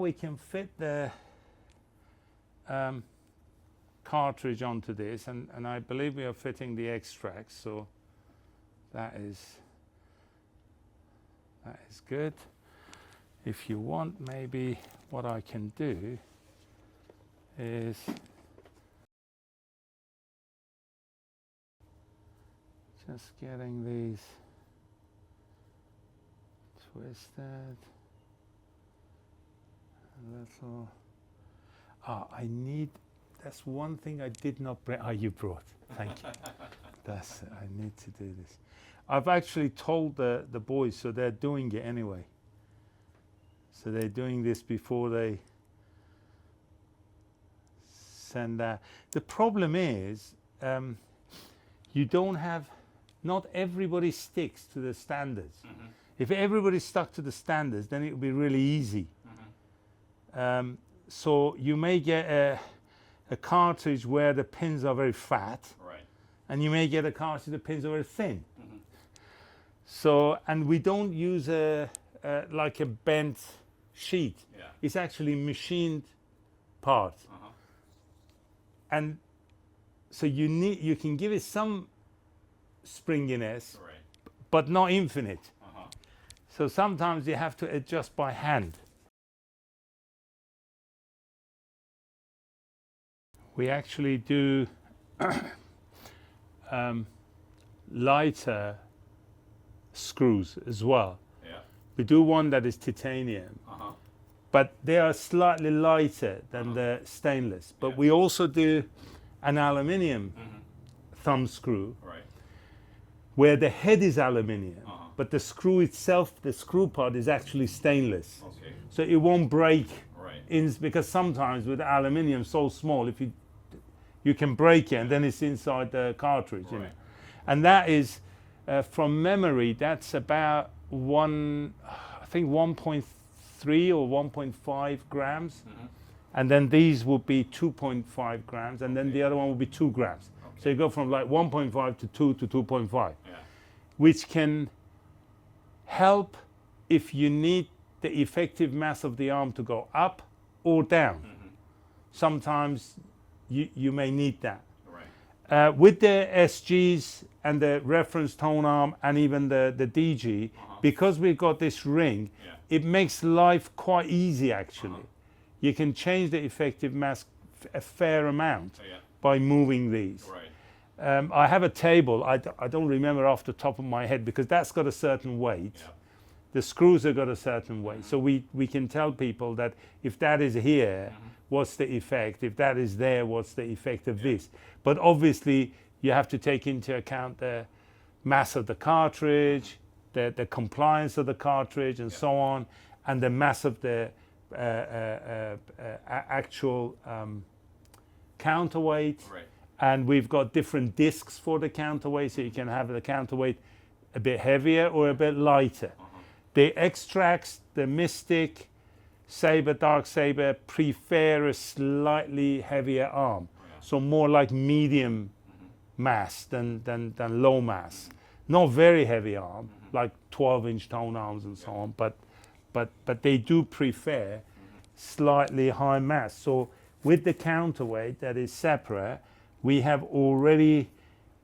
we can fit the cartridge onto this, and I believe we are fitting the XtraX, so that is good. If you want, maybe what I can do is just getting these twisted a little. I need, that's one thing I did not bring. You brought, thank you. That's it, I need to do this. I've actually told the boys, so they're doing it anyway. So they're doing this before they send that. The problem is, you don't have, not everybody sticks to the standards. Mm-hmm. If everybody stuck to the standards, then it would be really easy. Mm-hmm. So you may get a cartridge where the pins are very fat, right, and you may get a cartridge the pins are very thin. Mm-hmm. So, and we don't use like a bent sheet. Yeah. It's actually machined parts. Uh-huh. And so you can give it some springiness, right, but not infinite. Uh-huh. So sometimes you have to adjust by hand. We actually do lighter screws as well. Yeah. We do one that is titanium, uh-huh, but they are slightly lighter than, uh-huh, the stainless. But, yeah, we also do an aluminium, mm-hmm, thumb screw, right, where the head is aluminium, uh-huh, but the screw itself, the screw part, is actually stainless. Okay. So it won't break, right, because sometimes with aluminium so small, if you can break it and then it's inside the cartridge, right, you know. And that is, from memory, that's about I think 1.3 or 1.5 grams. Mm-hmm. And then these would be 2.5 grams, and, okay, then the other one would be 2 grams. Okay. So you go from like 1.5 to 2 to 2.5, yeah, which can help if you need the effective mass of the arm to go up or down. Mm-hmm. Sometimes you may need that. Right. With the SGs and the reference Tonearm and even the DG, uh-huh, because we've got this ring, yeah, it makes life quite easy actually. Uh-huh. You can change the effective mass a fair amount, yeah, by moving these. Right. I have a table, I don't remember off the top of my head because that's got a certain weight. Yeah. The screws have got a certain weight. Mm-hmm. So we can tell people that if that is here, mm-hmm, what's the effect? If that is there, what's the effect of, yeah, this? But obviously you have to take into account the mass of the cartridge, the compliance of the cartridge and, yeah, so on, and the mass of the actual counterweight. Right. And we've got different discs for the counterweight, so you can have the counterweight a bit heavier or a bit lighter. Uh-huh. The XtraX, the Mystic, Saber, Dark Saber prefer a slightly heavier arm, yeah, so more like medium, mm-hmm, mass than low mass. Mm-hmm. Not very heavy arm, mm-hmm, like 12-inch Tonearms and, yeah, so on, but they do prefer, mm-hmm, slightly high mass. So with the counterweight that is separate, we have already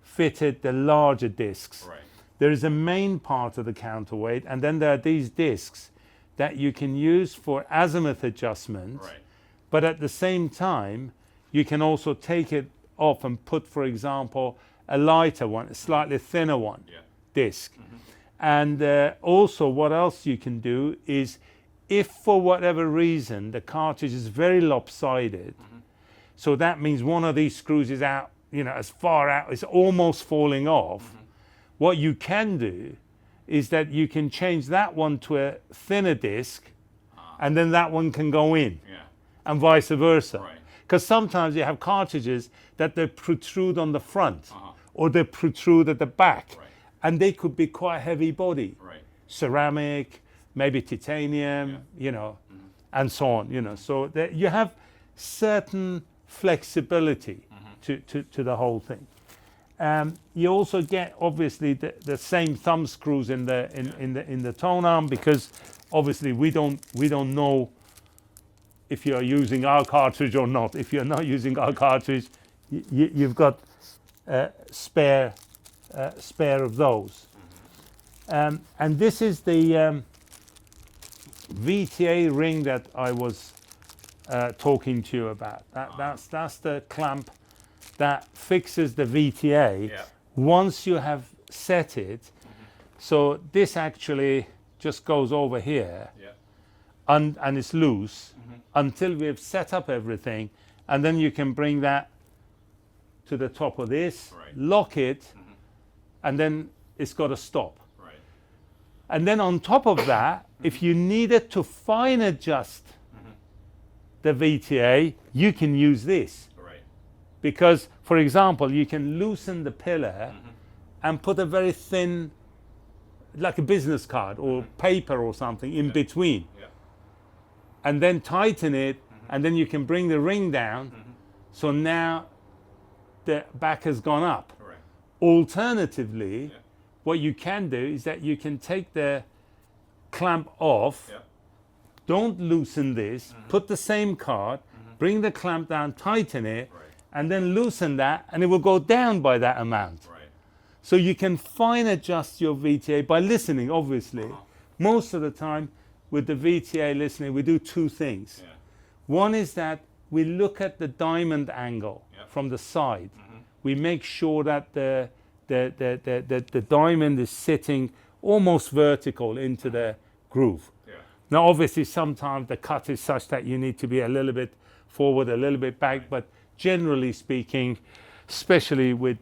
fitted the larger discs. Right. There is a main part of the counterweight, and then there are these discs that you can use for azimuth adjustment, right, but at the same time, you can also take it off and put, for example, a lighter one, a slightly thinner one, yeah, disc. Mm-hmm. And also what else you can do is, if for whatever reason the cartridge is very lopsided, mm-hmm, so that means one of these screws is out, you know, as far out, it's almost falling off, mm-hmm, what you can do is that you can change that one to a thinner disc, and then that one can go in, yeah, and vice versa. Because, right, sometimes you have cartridges that they protrude on the front, uh-huh, or they protrude at the back, right, and they could be quite heavy body, right, ceramic, maybe titanium, yeah, you know, mm-hmm, and so on, you know. So that you have certain flexibility, mm-hmm, to the whole thing. You also get obviously the same thumb screws in the Tonearm, because obviously we don't know if you are using our cartridge or not. If you're not using our cartridge, you've got spare of those. And this is the VTA ring that I was talking to you about. That's the clamp that fixes the VTA once you have set it. So this actually just goes over here and it's loose until we've set up everything, and then you can bring that to the top of this, lock it, and then it's got to stop. And then on top of that, if you needed to fine adjust the VTA, you can use this. Because, for example, you can loosen the pillar and put a very thin, like a business card or paper or something in between. And then tighten it, and then you can bring the ring down. So now the back has gone up. Alternatively, what you can do is that you can take the clamp off, don't loosen this, put the same card, bring the clamp down, tighten it, and then loosen that, and it will go down by that amount. So you can fine adjust your VTA by listening, obviously. Most of the time with the VTA listening, we do two things. One is that we look at the diamond angle from the side. We make sure that the diamond is sitting almost vertical into the groove. Now, obviously, sometimes the cut is such that you need to be a little bit forward, a little bit back, but generally speaking, especially with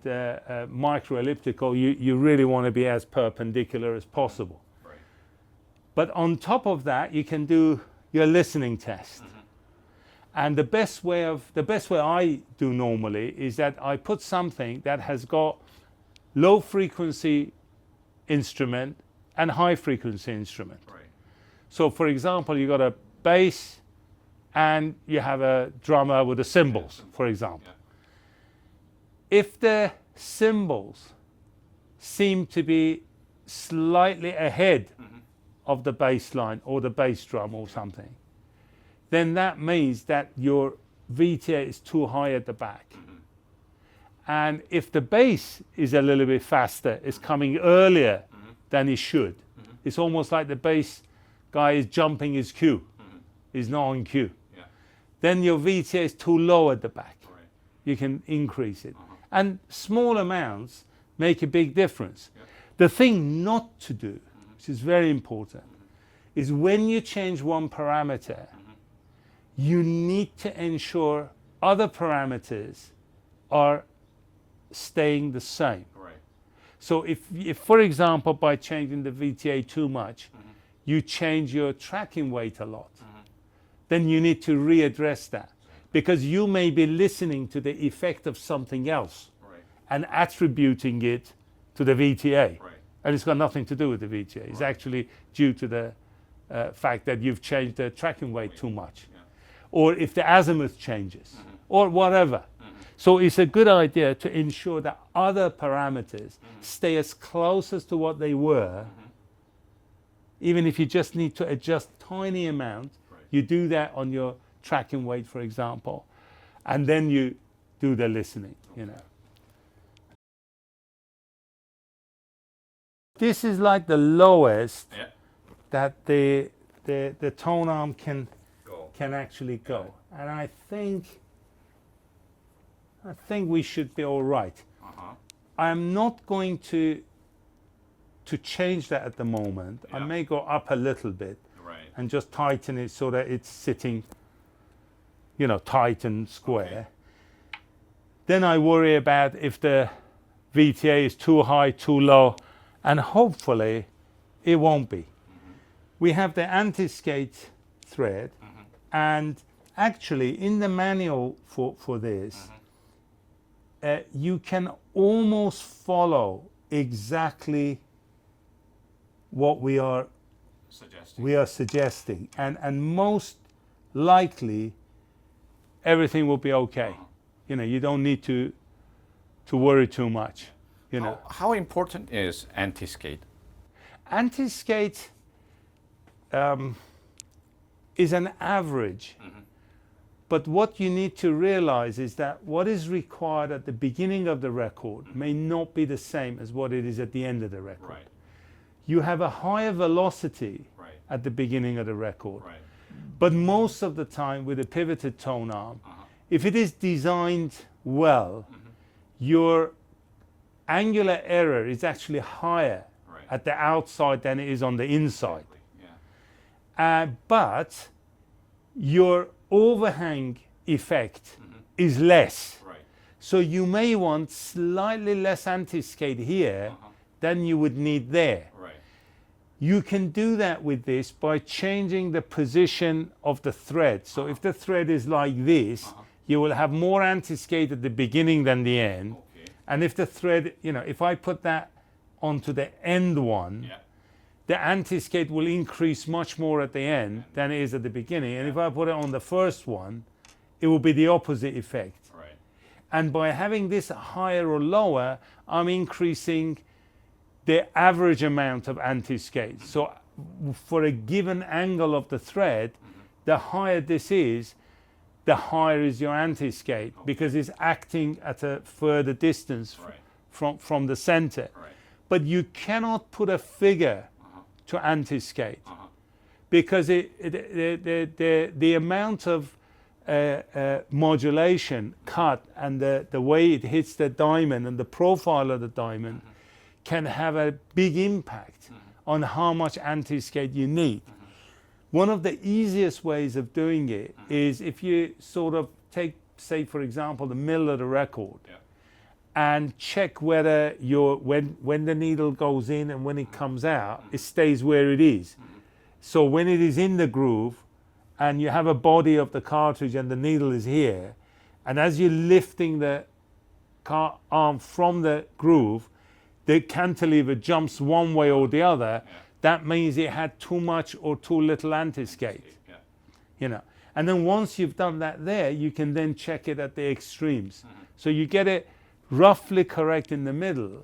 micro elliptical, you really want to be as perpendicular as possible. But on top of that, you can do your listening test. And the best way I do normally is that I put something that has got low frequency instrument and high frequency instrument. So for example, you got a bass and you have a drummer with the cymbals, for example. If the cymbals seem to be slightly ahead of the bass line or the bass drum or something, then that means that your VTA is too high at the back. And if the bass is a little bit faster, it's coming earlier than it should. It's almost like the bass guy is jumping his cue. He's not on cue. Then your VTA is too low at the back. You can increase it. And small amounts make a big difference. The thing not to do, which is very important, is when you change one parameter, you need to ensure other parameters are staying the same. So if for example, by changing the VTA too much, you change your tracking weight a lot, then you need to readdress that. Because you may be listening to the effect of something else and attributing it to the VTA. And it's got nothing to do with the VTA. It's actually due to the fact that you've changed the tracking weight too much. Or if the azimuth changes, or whatever. So it's a good idea to ensure that other parameters stay as close as to what they were. Even if you just need to adjust tiny amount, you do that on your tracking weight, for example, and then you do the listening, you know. This is like the lowest that the Tonearm can actually go, and I think we should be all right. I'm not going to change that at the moment. I may go up a little bit and just tighten it so that it's sitting, you know, tight and square. Then I worry about if the VTA is too high, too low, and hopefully it won't be. We have the anti-skate thread, and actually in the manual for this, you can almost follow exactly what we are suggesting, and most likely everything will be okay. You know, you don't need to worry too much. You know. How important is anti-skate? Anti-skate is an average But what you need to realize is that what is required at the beginning of the record may not be the same as what it is at the end of the record. Right. You have a higher velocity at the beginning of the record. But most of the time with a pivoted tone arm, if it is designed well, your angular error is actually higher at the outside than it is on the inside. But your overhang effect is less. So you may want slightly less anti-skate here than you would need there. You can do that with this by changing the position of the thread. So if the thread is like this, you will have more anti-skate at the beginning than the end. And if the thread, if I put that onto the end one, the anti-skate will increase much more at the end than it is at the beginning. And if I put it on the first one, it will be the opposite effect. And by having this higher or lower, I'm increasing the average amount of anti-skate. So for a given angle of the thread, the higher this is, the higher is your anti-skate, because it's acting at a further distance from the center. But you cannot put a figure to anti-skate, because the amount of modulation, cut, and the way it hits the diamond and the profile of the diamond can have a big impact on how much anti-skate you need. One of the easiest ways of doing it is if you sort of take, say for example, the middle of the record and check whether when the needle goes in and when it comes out, it stays where it is. So when it is in the groove and you have a body of the cartridge and the needle is here, and as you're lifting the arm from the groove, the cantilever jumps one way or the other, that means it had too much or too little anti-skate. And then once you've done that there, you can then check it at the extremes. So you get it roughly correct in the middle,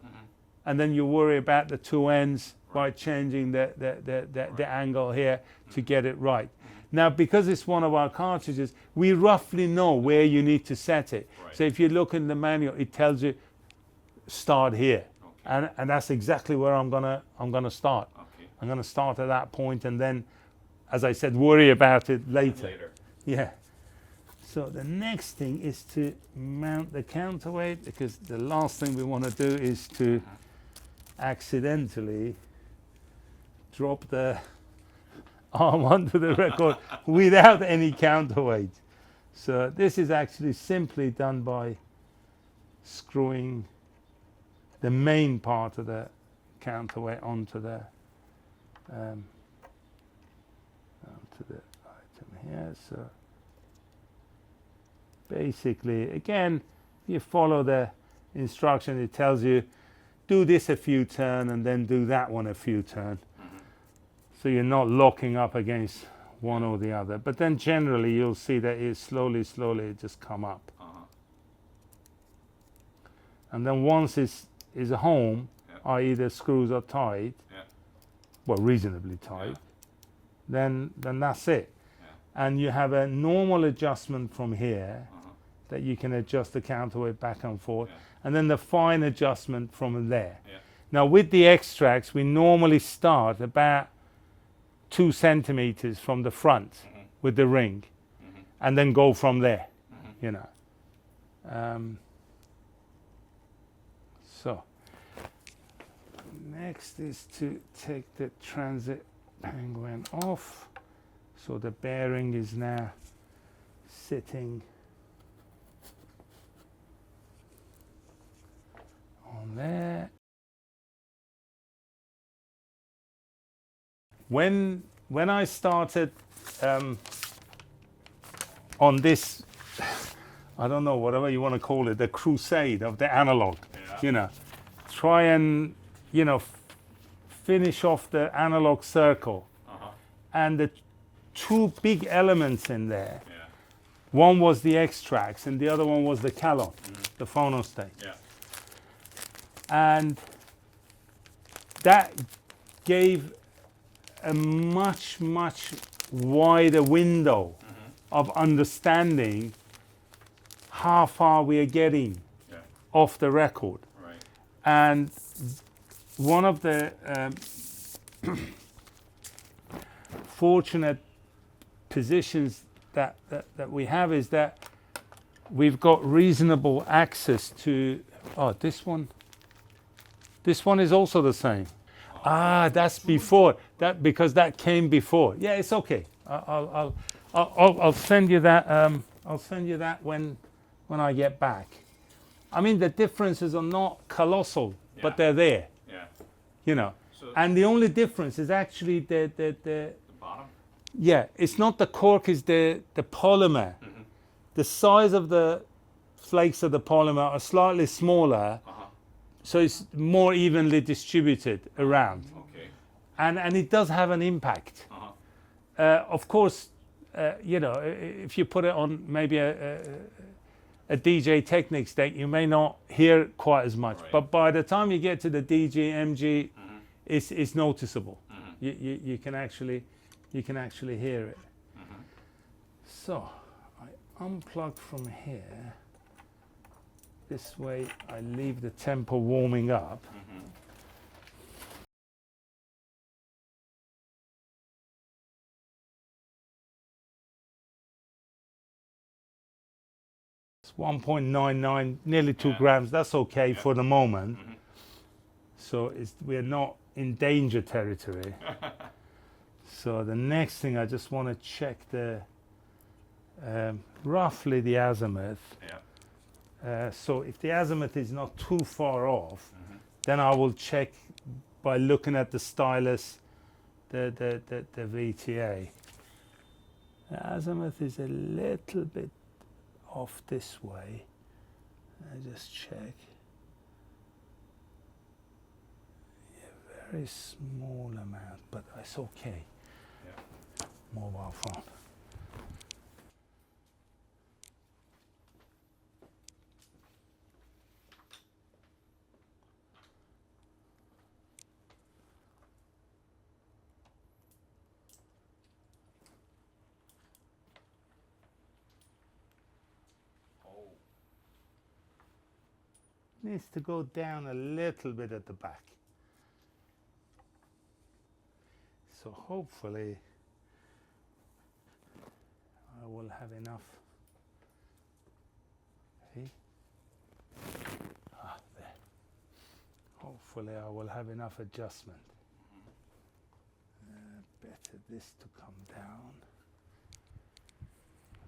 and then you worry about the two ends by changing the angle here to get it right. Now, because it's one of our cartridges, we roughly know where you need to set it. So if you look in the manual, it tells you start here. And that's exactly where I'm gonna start. I'm gonna start at that point, and then, as I said, worry about it later. Yeah. So the next thing is to mount the counterweight, because the last thing we want to do is to accidentally drop the arm onto the record without any counterweight. So this is actually simply done by screwing the main part of the counterweight onto the item here. So basically, again, you follow the instruction. It tells you do this a few turns and then do that one a few turns. So you're not locking up against one or the other. But then generally you'll see that it slowly just come up. And then once it's home, i.e. the screws are tight, well, reasonably tight, then that's it. And you have a normal adjustment from here that you can adjust the counterweight back and forth, and then the fine adjustment from there. Now with the XtraX, we normally start about 2 centimeters from the front with the ring, and then go from there, So next is to take the transit penguin off. So the bearing is now sitting on there. When I started on this, I don't know, whatever you want to call it, the crusade of the analog, try and, finish off the analog circle. And the two big elements in there, one was the XtraX and the other one was the Calon, the phonostate. And that gave a much wider window of understanding how far we are getting off the record. Right. And one of the fortunate positions that we have is that we've got reasonable access to, this one is also the same. That's before that, because that came before. Yeah, it's okay. I'll send you that. I'll send you that when I get back. I mean, the differences are not colossal, but they're there. Yeah. You know, So and the only difference is actually the bottom. yeah. It's not the cork; it's the polymer. Mm-hmm. The size of the flakes of the polymer are slightly smaller. So it's more evenly distributed around, Okay. and it does have an impact. Of course, you know, if you put it on maybe a DJ Technics deck, you may not hear quite as much. Right. But by the time you get to the DG, MG, it's noticeable. You can actually hear it. So I unplug from here. This way I leave the temper warming up. It's 1.99, nearly 2 grams. That's okay for the moment. So we're not in danger territory. So the next thing, I just want to check the roughly the azimuth. So if the azimuth is not too far off, then I will check by looking at the stylus, the VTA. The azimuth is a little bit off this way. I just check. Yeah, very small amount, but it's okay. Mobile phone. Needs to go down a little bit at the back. So hopefully I will have enough. See? There. Hopefully I will have enough adjustment. Better this to come down.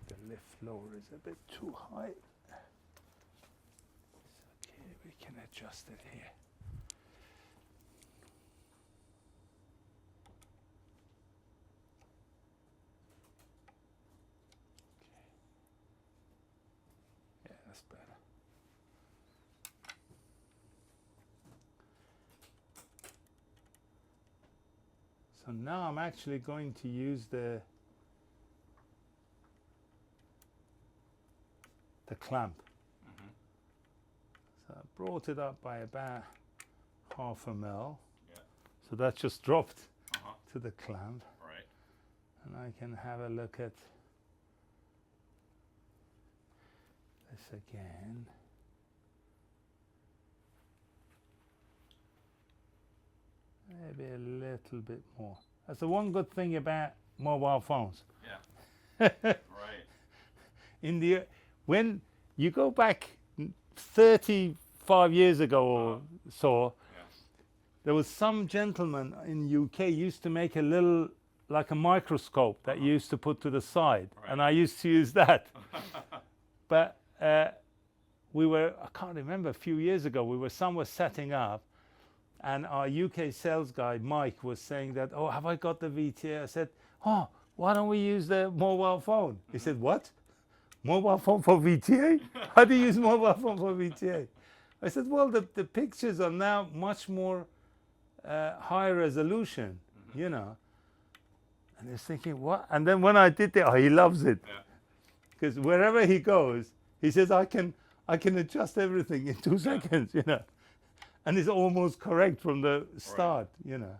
The lift lower is a bit too high. We can adjust it here. Okay. Yeah, that's better. So now I'm actually going to use the clamp. So I brought it up by about 1/2 mil. So that just dropped to the clamp. Right. And I can have a look at this again. Maybe a little bit more. That's the one good thing about mobile phones. Yeah. Right. When you go back 35 years ago or so, there was some gentleman in UK used to make a little, like a microscope that you used to put to the side, and I used to use that. But I can't remember, a few years ago, we were somewhere setting up, and our UK sales guy, Mike, was saying that, oh, have I got the VTA? I said, oh, why don't we use the mobile phone? He said, what? Mobile phone for VTA? How do you use mobile phone for VTA? I said, well, the pictures are now much more high resolution, you know. And he's thinking, what? And then when I did it, he loves it. Because wherever he goes, he says, I can adjust everything in 2 seconds, you know. And it's almost correct from the start, you know.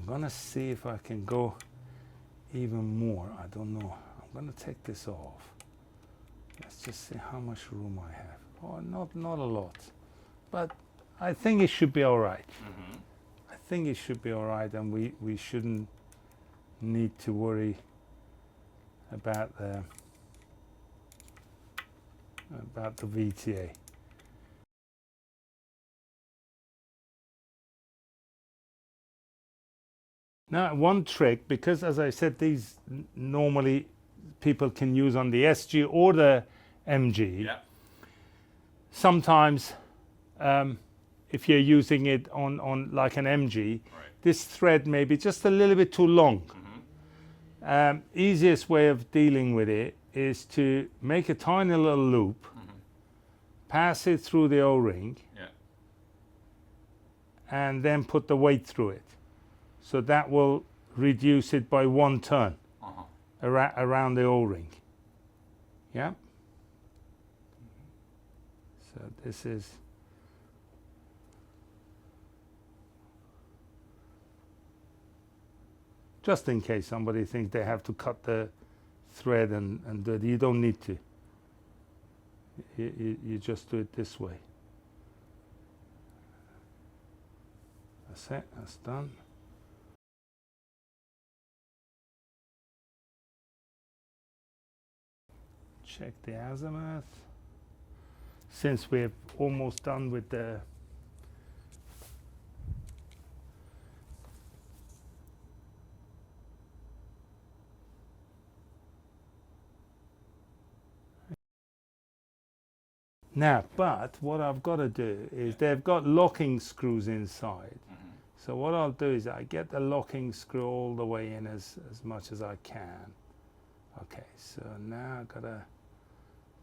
gonna see if I can go even more. I don't know. I'm gonna take this off. Let's just see how much room I have. Oh, not a lot, but I think it should be all right. I think it should be all right, and we shouldn't need to worry about the VTA. Now, one trick, because as I said, these normally people can use on the SG or the MG. Yeah. Sometimes, if you're using it on like an MG, this thread may be just a little bit too long. Easiest way of dealing with it is to make a tiny little loop, pass it through the O-ring, and then put the weight through it. So that will reduce it by 1 turn around the O-ring. Yeah. So this is just in case somebody thinks they have to cut the thread and do it. You don't need to. You just do it this way. That's it. That's done. Check the azimuth. Since we're almost done with the now, but what I've got to do is they've got locking screws inside. So what I'll do is I get the locking screw all the way in as much as I can. Okay, so now I've got to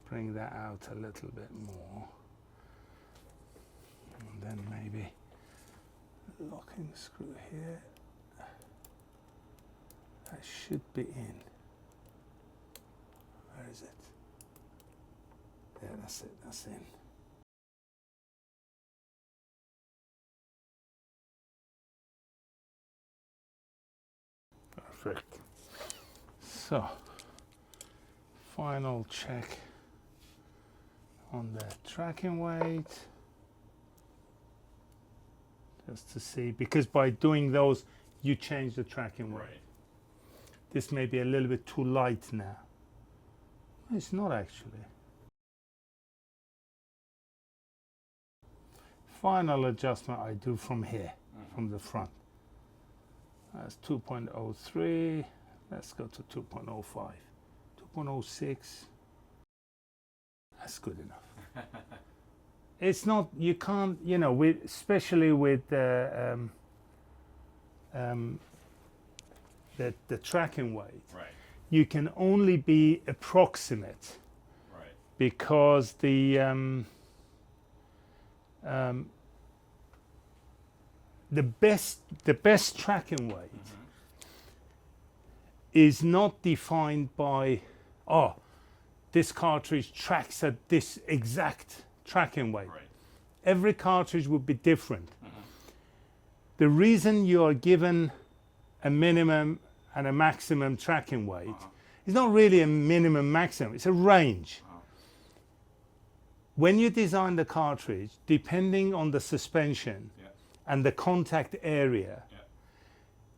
bring that out a little bit more. And then maybe locking screw here. That should be in. Where is it? Yeah, that's it, that's in. Perfect. So, final check on the tracking weight. Just to see, because by doing those, you change the tracking weight. Right. This may be a little bit too light now. It's not actually. Final adjustment I do from here, from the front. That's 2.03. Let's go to 2.05. 2.06. That's good enough. It's not, you can't, you know, especially with the tracking weight, you can only be approximate, because the best tracking weight is not defined by, oh, this cartridge tracks at this exact tracking weight. Every cartridge would be different. The reason you are given a minimum and a maximum tracking weight is not really a minimum maximum, it's a range. When you design the cartridge, depending on the suspension and the contact area,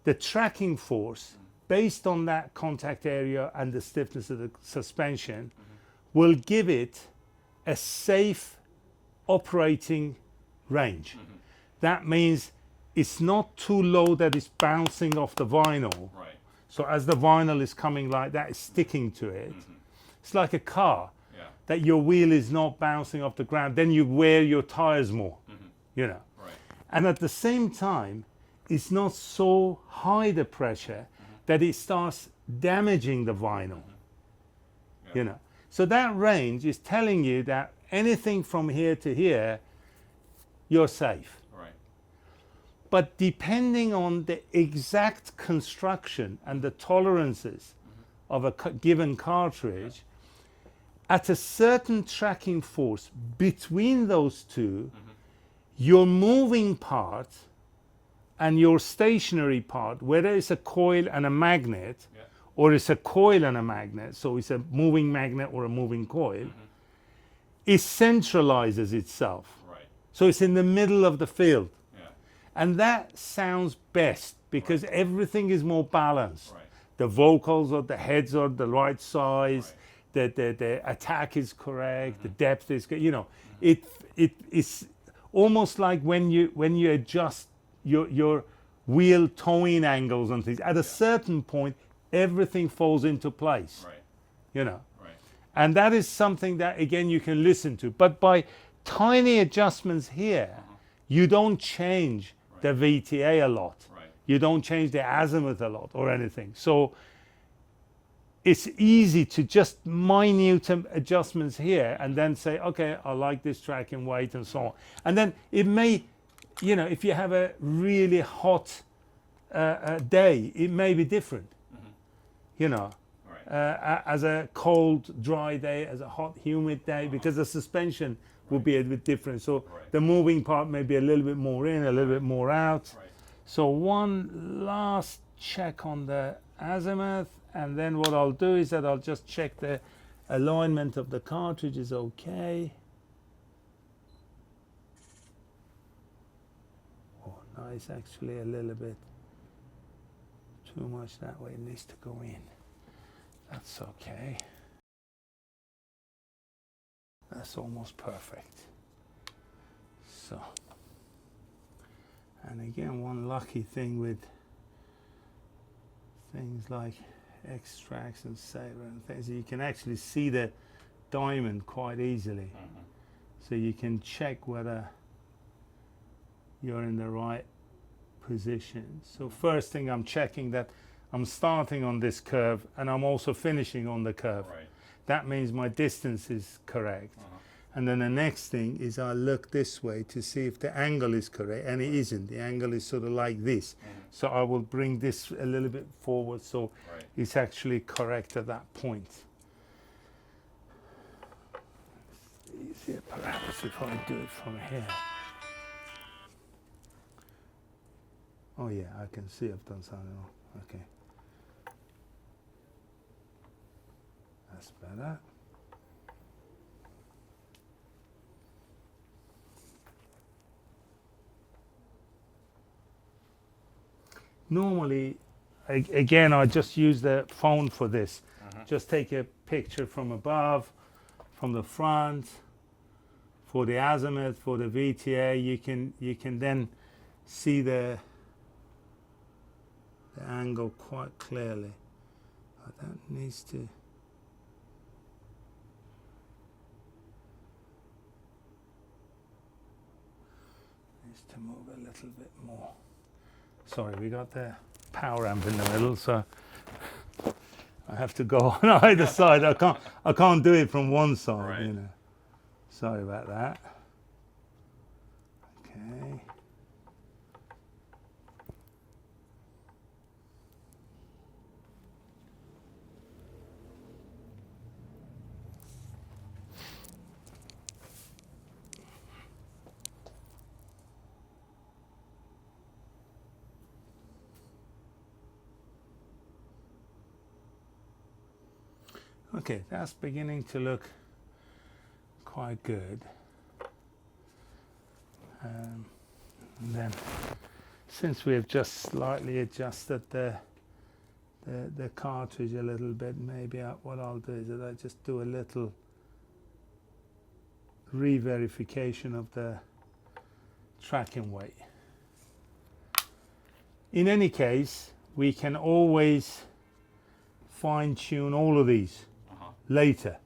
the tracking force based on that contact area and the stiffness of the suspension will give it a safe operating range. That means it's not too low that it's bouncing off the vinyl. So as the vinyl is coming like that, it's sticking to it. It's like a car, that your wheel is not bouncing off the ground, then you wear your tires more, you know. And at the same time, it's not so high the pressure that it starts damaging the vinyl, you know. So that range is telling you that anything from here to here, you're safe. But depending on the exact construction and the tolerances of a given cartridge, at a certain tracking force between those two, your moving part and your stationary part, whether it's a coil and a magnet, or it's a coil and a magnet, so it's a moving magnet or a moving coil, it centralizes itself. Right. So it's in the middle of the field. And that sounds best because everything is more balanced. Right. The vocals or the heads are the right size, the attack is correct, the depth is good. You know, it's almost like when you adjust your wheel towing angles and things. At a certain point, everything falls into place. Right. You know, Right. and that is something that again you can listen to. But by tiny adjustments here, you don't change the VTA a lot. Right. You don't change the azimuth a lot or anything. So it's easy to just minute adjustments here and then say, okay, I like this tracking weight and so on. And then it may, you know, if you have a really hot day, it may be different. You know, as a cold, dry day, as a hot, humid day, because the suspension will be a bit different. So the moving part may be a little bit more in, a little bit more out. Right. So one last check on the azimuth, and then what I'll do is that I'll just check the alignment of the cartridge is okay. Oh, nice, actually a little bit too much that way. It needs to go in. That's okay. That's almost perfect. So, and again, one lucky thing with things like XtraX and Sabre and things, you can actually see the diamond quite easily. So you can check whether you're in the right position. So first thing, I'm checking that I'm starting on this curve and I'm also finishing on the curve. Right. That means my distance is correct. And then the next thing is I look this way to see if the angle is correct, and it isn't. The angle is sort of like this. So I will bring this a little bit forward so it's actually correct at that point. It's easier perhaps if I do it from here. Oh yeah, I can see I've done something wrong. Okay. That's better. Normally, again, I just use the phone for this. Just take a picture from above, from the front, for the azimuth, for the VTA. You can then see the angle quite clearly. But that needs to. To move a little bit more. Sorry, we got the power amp in the middle, so I have to go on either side. I can't do it from one side, you know. Sorry about that. Okay. Okay, that's beginning to look quite good. And then, since we have just slightly adjusted the cartridge a little bit, maybe what I'll do is that I just do a little re-verification of the tracking weight. In any case, we can always fine-tune all of these later.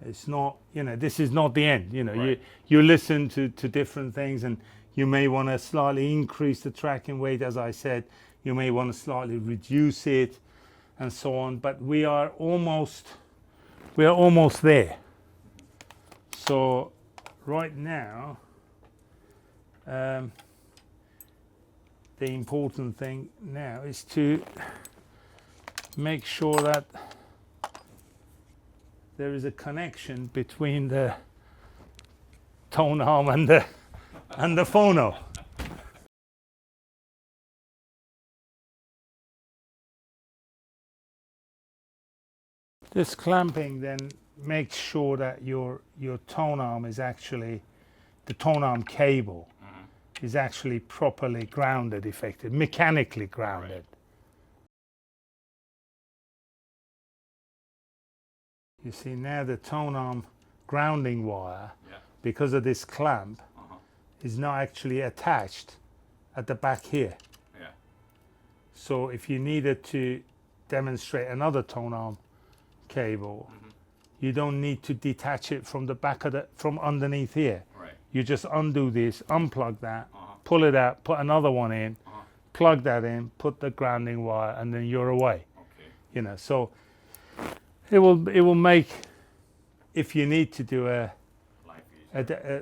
It's not, you know, this is not the end. You know, you listen to different things, and you may want to slightly increase the tracking weight, as I said. You may want to slightly reduce it, and so on. But we are almost there. So right now, the important thing now is to make sure that there is a connection between the Tonearm and the phono. This clamping then makes sure that your tone arm is actually, the tone arm cable is actually properly grounded, mechanically grounded. Right. You see now the tone arm grounding wire, Yeah. because of this clamp, is not actually attached at the back here. Yeah. So if you needed to demonstrate another tone arm cable, you don't need to detach it from the back of from underneath here. Right. You just undo this, unplug that, pull it out, put another one in, plug that in, put the grounding wire, and then you're away. Okay. You know, so it will make, if you need to do a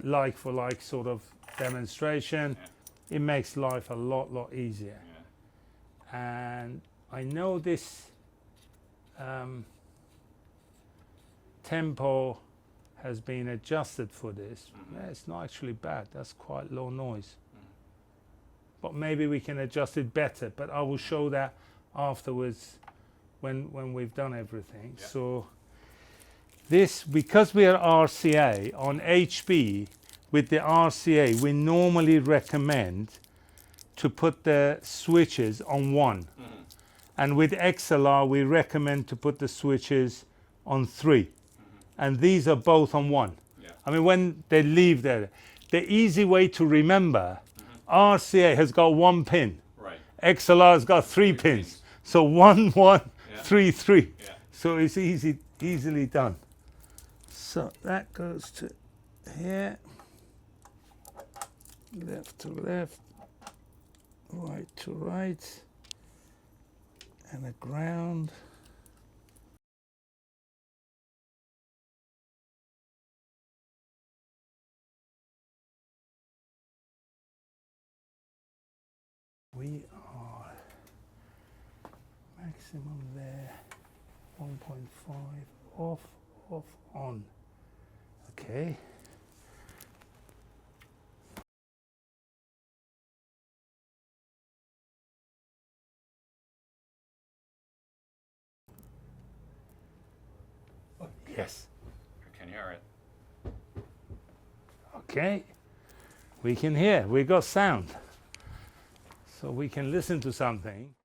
like for like sort of demonstration, it makes life a lot easier. Yeah. And I know this tempo has been adjusted for this. Yeah, it's not actually bad, that's quite low noise. But maybe we can adjust it better, but I will show that afterwards when we've done everything. Yeah. So this, because we are RCA on HB, with the RCA we normally recommend to put the switches on 1, and with XLR we recommend to put the switches on 3, and these are both on 1. Yeah. I mean, when they leave there, the easy way to remember, RCA has got 1 pin, Right. XLR has got 3 pins. So 1 1 Yeah. 3 3. Yeah. So it's easily done. So that goes to here, left to left, right to right, and a ground. We are maximum there, 1.5, off, on. Okay. Yes. Can you hear it? Okay. We can hear. We got sound. So we can listen to something.